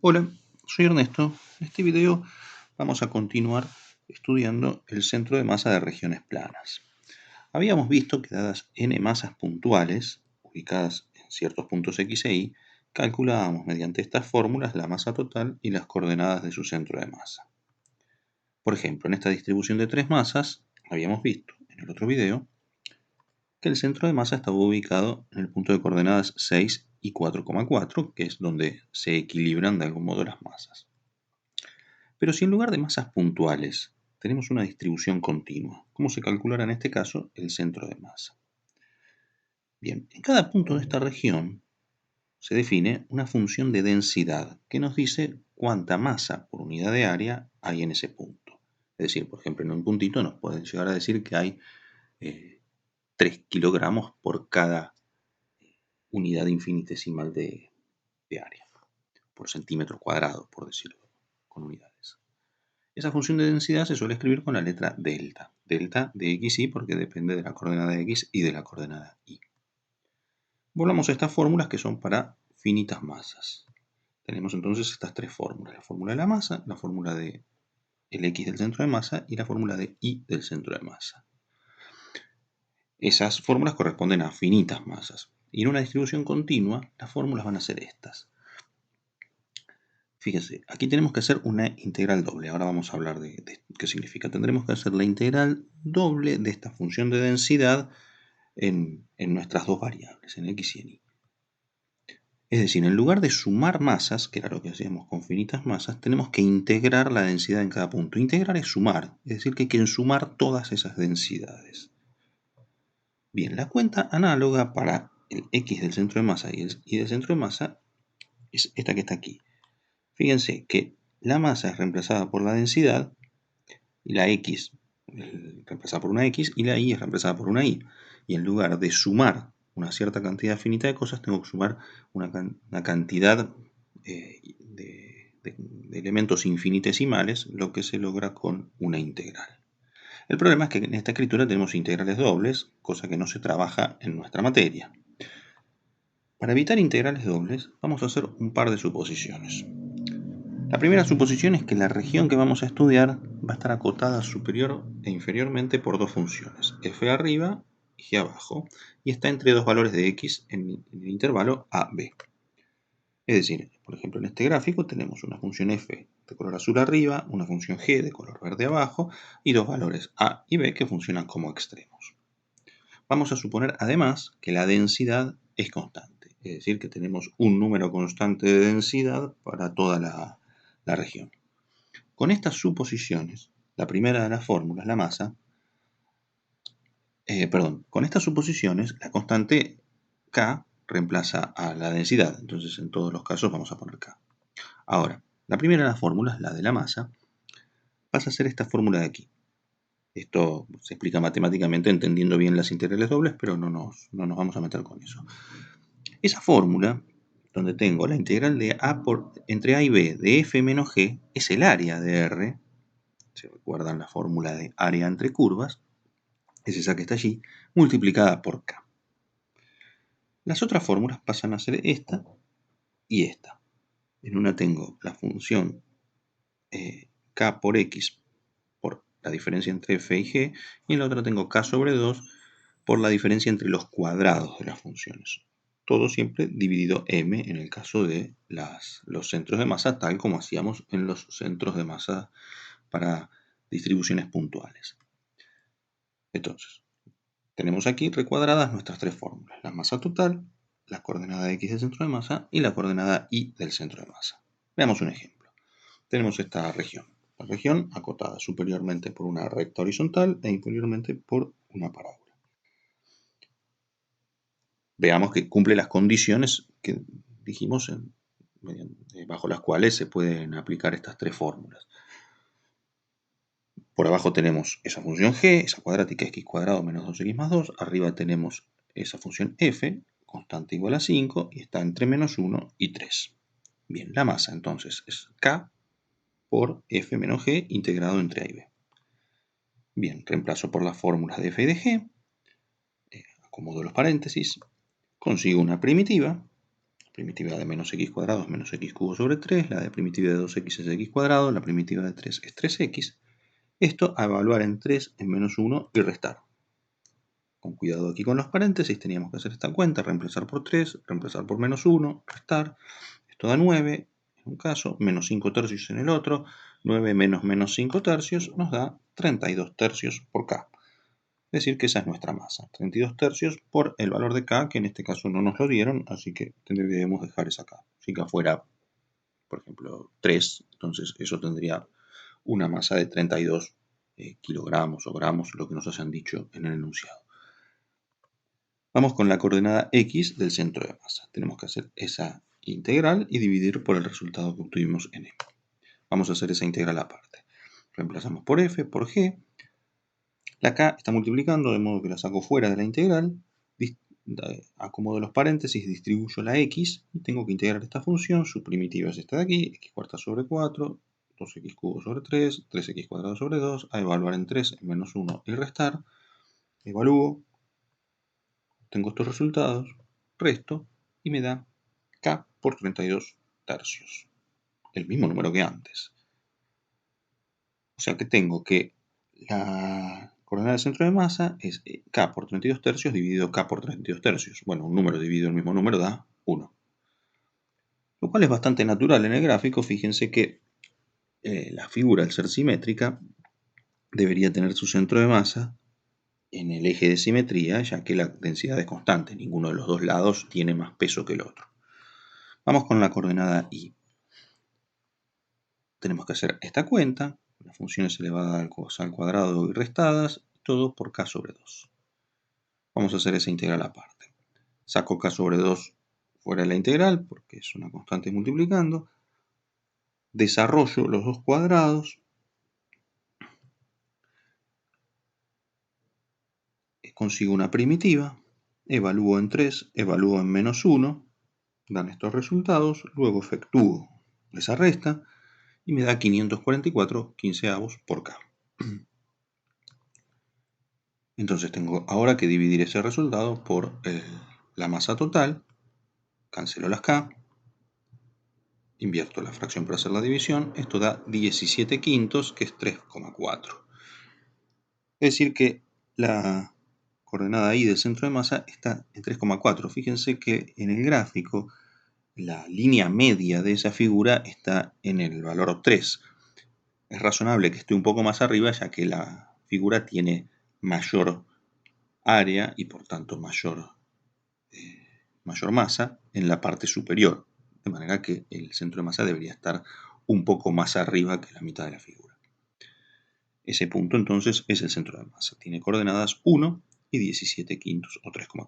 Hola, soy Ernesto. En este video vamos a continuar estudiando el centro de masa de regiones planas. Habíamos visto que dadas n masas puntuales, ubicadas en ciertos puntos x e y, calculábamos mediante estas fórmulas la masa total y las coordenadas de su centro de masa. Por ejemplo, en esta distribución de tres masas, habíamos visto en el otro video que el centro de masa estaba ubicado en el punto de coordenadas 6 y 4,4, que es donde se equilibran de algún modo las masas. Pero si en lugar de masas puntuales tenemos una distribución continua, ¿cómo se calculará en este caso el centro de masa? Bien, en cada punto de esta región se define una función de densidad que nos dice cuánta masa por unidad de área hay en ese punto. Es decir, por ejemplo, en un puntito nos pueden llegar a decir que hay 3 kilogramos por cada unidad infinitesimal de área, por centímetro cuadrado, por decirlo con unidades. Esa función de densidad se suele escribir con la letra delta. Delta de x, y porque depende de la coordenada x y de la coordenada y. Volvamos a estas fórmulas que son para finitas masas. Tenemos entonces estas tres fórmulas. La fórmula de la masa, la fórmula de el x del centro de masa y la fórmula de y del centro de masa. Esas fórmulas corresponden a finitas masas. Y en una distribución continua, las fórmulas van a ser estas. Fíjense, aquí tenemos que hacer una integral doble. Ahora vamos a hablar de qué significa. Tendremos que hacer la integral doble de esta función de densidad en nuestras dos variables, en x y en y. Es decir, en lugar de sumar masas, que era lo que hacíamos con finitas masas, tenemos que integrar la densidad en cada punto. Integrar es sumar, es decir, que hay que sumar todas esas densidades. Bien, la cuenta análoga para el x del centro de masa y el y del centro de masa es esta que está aquí. Fíjense que la masa es reemplazada por la densidad, y la x reemplazada por una x, y la y es reemplazada por una y. Y en lugar de sumar una cierta cantidad finita de cosas, tengo que sumar una cantidad de elementos infinitesimales, lo que se logra con una integral. El problema es que en esta escritura tenemos integrales dobles, cosa que no se trabaja en nuestra materia. Para evitar integrales dobles, vamos a hacer un par de suposiciones. La primera suposición es que la región que vamos a estudiar va a estar acotada superior e inferiormente por dos funciones, f arriba y g abajo, y está entre dos valores de x en el intervalo a, b. Es decir, por ejemplo, en este gráfico tenemos una función f de color azul arriba, una función g de color verde abajo, y dos valores a y b que funcionan como extremos. Vamos a suponer además que la densidad es constante, es decir, que tenemos un número constante de densidad para toda la región. Con estas suposiciones, la primera de las fórmulas, la masa, con estas suposiciones, la constante K reemplaza a la densidad, entonces en todos los casos vamos a poner K. Ahora, la primera de las fórmulas, la de la masa, pasa a ser esta fórmula de aquí. Esto se explica matemáticamente entendiendo bien las integrales dobles, pero no nos vamos a meter con eso. Esa fórmula, donde tengo la integral de a entre a y b de f menos g, es el área de R. ¿Se recuerdan la fórmula de área entre curvas? Es esa que está allí, multiplicada por K. Las otras fórmulas pasan a ser esta y esta. En una tengo la función K por X por la diferencia entre F y G, y en la otra tengo K sobre 2 por la diferencia entre los cuadrados de las funciones. Todo siempre dividido M en el caso de los centros de masa, tal como hacíamos en los centros de masa para distribuciones puntuales. Entonces, tenemos aquí recuadradas nuestras tres fórmulas: la masa total, la coordenada x del centro de masa y la coordenada y del centro de masa. Veamos un ejemplo. Tenemos esta región. La región acotada superiormente por una recta horizontal e inferiormente por una parábola. Veamos que cumple las condiciones que dijimos bajo las cuales se pueden aplicar estas tres fórmulas. Por abajo tenemos esa función g, esa cuadrática x cuadrado menos 2x más 2. Arriba tenemos esa función f, constante igual a 5, y está entre menos 1 y 3. Bien, la masa entonces es k por f menos g integrado entre a y b. Bien, reemplazo por las fórmulas de f y de g, acomodo los paréntesis, consigo una primitiva. Primitividad de menos x cuadrado es menos x cubo sobre 3, la de primitividad de 2x es x cuadrado, la primitiva de 3 es 3x. Esto a evaluar en 3 en menos 1 y restar. Con cuidado aquí con los paréntesis, teníamos que hacer esta cuenta, reemplazar por 3, reemplazar por menos 1, restar. Esto da 9 en un caso, menos 5 tercios en el otro. 9 menos 5 tercios nos da 32 tercios por K. Es decir, que esa es nuestra masa, 32 tercios por el valor de K, que en este caso no nos lo dieron, así que debemos dejar esa K. Si K fuera, por ejemplo, 3, entonces eso tendría una masa de 32 kilogramos o gramos, lo que nos hayan dicho en el enunciado. Vamos con la coordenada X del centro de masa. Tenemos que hacer esa integral y dividir por el resultado que obtuvimos en M. Vamos a hacer esa integral aparte. Reemplazamos por F, por G. La K está multiplicando, de modo que la saco fuera de la integral. Acomodo los paréntesis, distribuyo la X y tengo que integrar esta función. Su primitiva es esta de aquí, x cuarta sobre 4, 2x cubo sobre 3, 3x cuadrado sobre 2, a evaluar en 3 en menos 1 y restar. Evalúo, tengo estos resultados, resto y me da K por 32 tercios. El mismo número que antes. O sea que tengo que la coordenada del centro de masa es K por 32 tercios dividido K por 32 tercios. Bueno, un número dividido el mismo número da 1. Lo cual es bastante natural en el gráfico. Fíjense que la figura, al ser simétrica, debería tener su centro de masa en el eje de simetría, ya que la densidad es constante. Ninguno de los dos lados tiene más peso que el otro. Vamos con la coordenada Y. Tenemos que hacer esta cuenta. Las funciones elevadas al cuadrado y restadas, todo por K sobre 2. Vamos a hacer esa integral aparte. Saco K sobre 2 fuera de la integral, porque es una constante multiplicando. Desarrollo los dos cuadrados. Consigo una primitiva. Evalúo en 3, evalúo en menos 1. Dan estos resultados. Luego efectúo esa resta y me da 544 quinceavos por K. Entonces tengo ahora que dividir ese resultado por la masa total. Cancelo las K. Invierto la fracción para hacer la división. Esto da 17 quintos, que es 3,4. Es decir que la coordenada Y del centro de masa está en 3,4. Fíjense que en el gráfico la línea media de esa figura está en el valor 3. Es razonable que esté un poco más arriba, ya que la figura tiene mayor área y por tanto mayor masa en la parte superior. De manera que el centro de masa debería estar un poco más arriba que la mitad de la figura. Ese punto entonces es el centro de masa. Tiene coordenadas 1 y 17 quintos o 3,4.